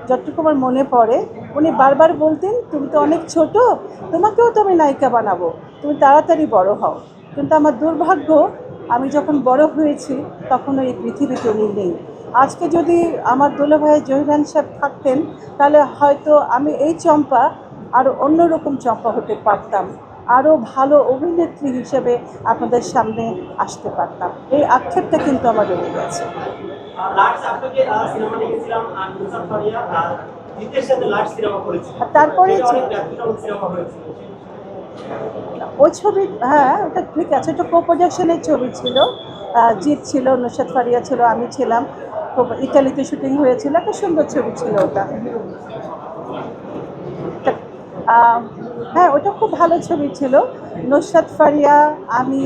যতটুকু আমার মনে পড়ে, উনি বারবার বলতেন, তুমি তো অনেক ছোট, তোমাকেও তো আমি নায়িকা বানাবো, তুমি তাড়াতাড়ি বড় হও। কিন্তু আমার দুর্ভাগ্য, আমি যখন বড় হয়েছি তখন এই পৃথিবীতে উনি নেই। আজকে যদি আমার দুলাভাই জহিরান সাহেব থাকতেন, তাহলে হয়তো আমি এই চম্পা আরও অন্যরকম চম্পা হতে পারতাম, আরও ভালো অভিনেত্রী হিসেবে আপনাদের সামনে আসতে পারতাম। এই আক্ষেপটা কিন্তু আমার রয়ে গেছে। তারপরে ওই ছবি, হ্যাঁ ওটা ঠিক আছে, ওটা কো প্রোডাকশনের ছবি ছিল। জিৎ ছিল, নুসরাত ফারিয়া ছিল, আমি ছিলাম। খুব ইটালিতে শুটিং হয়েছিল, একটা সুন্দর ছবি ছিল ওটা। হ্যাঁ ওটা খুব ভালো ছবি ছিল। নুসরাত ফারিয়া, আমি,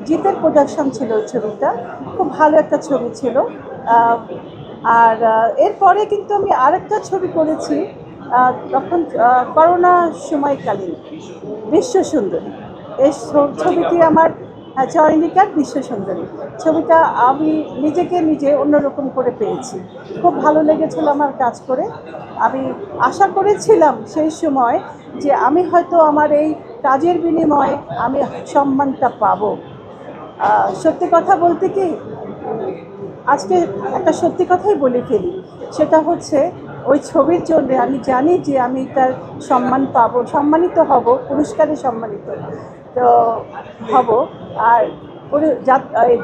জিতের প্রোডাকশন ছিল ওই ছবিটা। খুব ভালো একটা ছবি ছিল। আর এরপরে কিন্তু আমি আরেকটা ছবি করেছি, তখন করোনা সময়কালীন, বিশ্বসুন্দরী। এই ছবিটি আমার, চয়নিকার বিশ্বসুন্দরী ছবিটা আমি নিজে অন্যরকম করে পেয়েছি। খুব ভালো লেগেছিল আমার কাজ করে। আমি আশা করেছিলাম সেই সময় যে আমি হয়তো আমার এই কাজের বিনিময়ে আমি সম্মানটা পাবো। সত্যি কথা বলতে কি, আজকে একটা সত্যি কথাই বলে ফেলি, সেটা হচ্ছে ওই ছবির জন্য আমি জানি যে আমি তার সম্মান পাবো, সম্মানিত হব, পুরস্কারে সম্মানিত তো হব। আর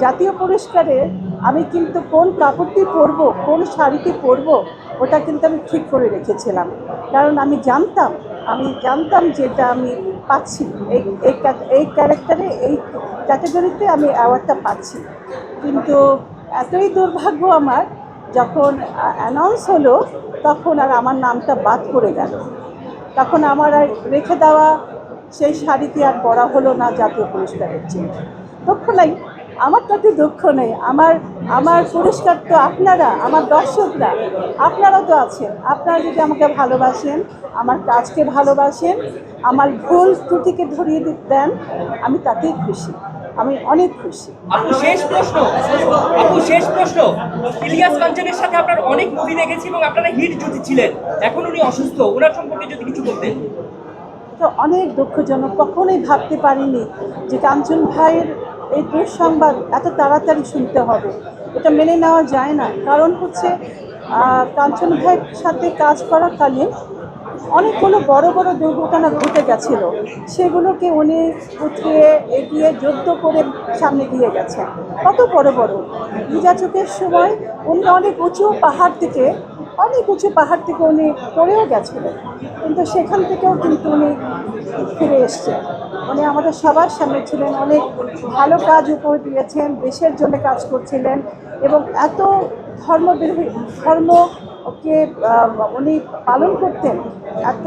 জাতীয় পুরস্কারে আমি কিন্তু কোন কাপড়টি পরবো, কোন শাড়িটি পরবো, ওটা কিন্তু আমি ঠিক করে রেখেছিলাম। কারণ আমি জানতাম যে এটা আমি পাচ্ছি, এই ক্যারেক্টারে, এই ক্যাটাগরিতে আমি অ্যাওয়ার্ডটা পাচ্ছি। কিন্তু এতই দুর্ভাগ্য আমার, যখন অ্যানাউন্স হলো তখন আর আমার নামটা বাদ পড়ে গেল। তখন আমার আর রেখে দেওয়া সেই শাড়িটি আর পরা হলো না জাতীয় পুরস্কারের জন্য। দুঃখ নাই, আমার তাতে দুঃখ নেই। আমার পুরস্কার তো আপনারা, আমার দর্শকরা, আপনারা তো আছেন। আপনারা যদি আমাকে ভালোবাসেন, আমার কাজকে ভালোবাসেন, আমার ভুল ত্রুটিকে ধরিয়ে দেন, আমি তাতেই খুশি, আমি অনেক খুশি। শেষ প্রশ্ন, ইলিয়াস কাঞ্চনের সাথে আপনার অনেক মুভি দেখেছি এবং আপনারা হিট জুটি ছিলেন, এখন উনি অসুস্থ, ওনার সম্পর্কে যদি কিছু বলতেন। তো অনেক দুঃখজনক, কখনোই ভাবতে পারিনি যে কাঞ্চন ভাইয়ের এই দুঃসংবাদ এত তাড়াতাড়ি শুনতে হবে। এটা মেনে নেওয়া যায় না। কারণ হচ্ছে কাঞ্চন ভাইয়ের সাথে কাজ করাকালীন অনেকগুলো বড় দুর্ঘটনা ঘটে গেছিল, সেগুলোকে উনি উঠিয়ে এগিয়ে যুদ্ধ করে সামনে দিয়ে গেছেন। কত বড় নির্যাচকের সময় উনি অনেক উঁচু পাহাড় থেকে উনি পড়েও গেছিলেন, কিন্তু সেখান থেকেও কিন্তু উনি ফিরে এসছেন। উনি আমাদের সবার সামনে ছিলেন, অনেক ভালো কাজ উপহার দিয়েছেন, দেশের জন্য কাজ করছিলেন এবং এত ধর্মকে উনি পালন করতেন, এত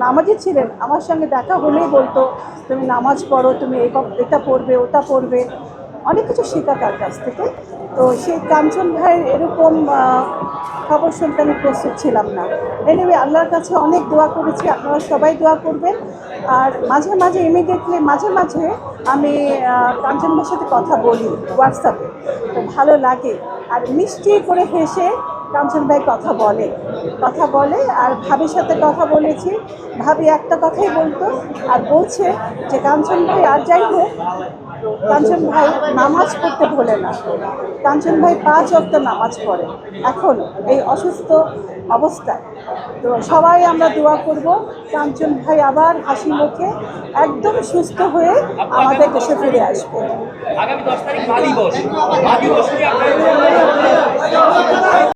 নামাজি ছিলেন। আমার সঙ্গে দেখা হলেই বলতো, তুমি নামাজ পড়ো, তুমি এটা পড়বে, ওটা পড়বে, অনেক কিছু শেখা তার কাছ থেকে। তো সেই কাঞ্চন ভাইয়ের এরকম খবর শুনতে আমি প্রস্তুত ছিলাম না। এনিওয়ে, আল্লাহর কাছে অনেক দোয়া করেছি, আপনারা সবাই দোয়া করবেন। আর মাঝে ইমিডিয়েটলি মাঝে আমি কাঞ্চন ভাইয়ের সাথে কথা বলি হোয়াটসঅ্যাপে, তো ভালো লাগে। আর মিষ্টি করে হেসে কাঞ্চন ভাই কথা বলে। আর ভাবির সাথে কথা বলেছি, ভাবি একটা কথাই বলতো, আর বলছে যে কাঞ্চন ভাই আর যাই হোক, কাঞ্চন ভাই নামাজ পড়তে ভোলে না। কাঞ্চন ভাই 5 ওয়াক্ত নামাজ পড়ে এখন এই অসুস্থ অবস্থায়। তো সবাই আমরা দোয়া করব কাঞ্চন ভাই আবার হাসি মুখে একদম সুস্থ হয়ে আমাদের দেশে ফিরে আসবে। আগামী 10 তারিখ বাদী বস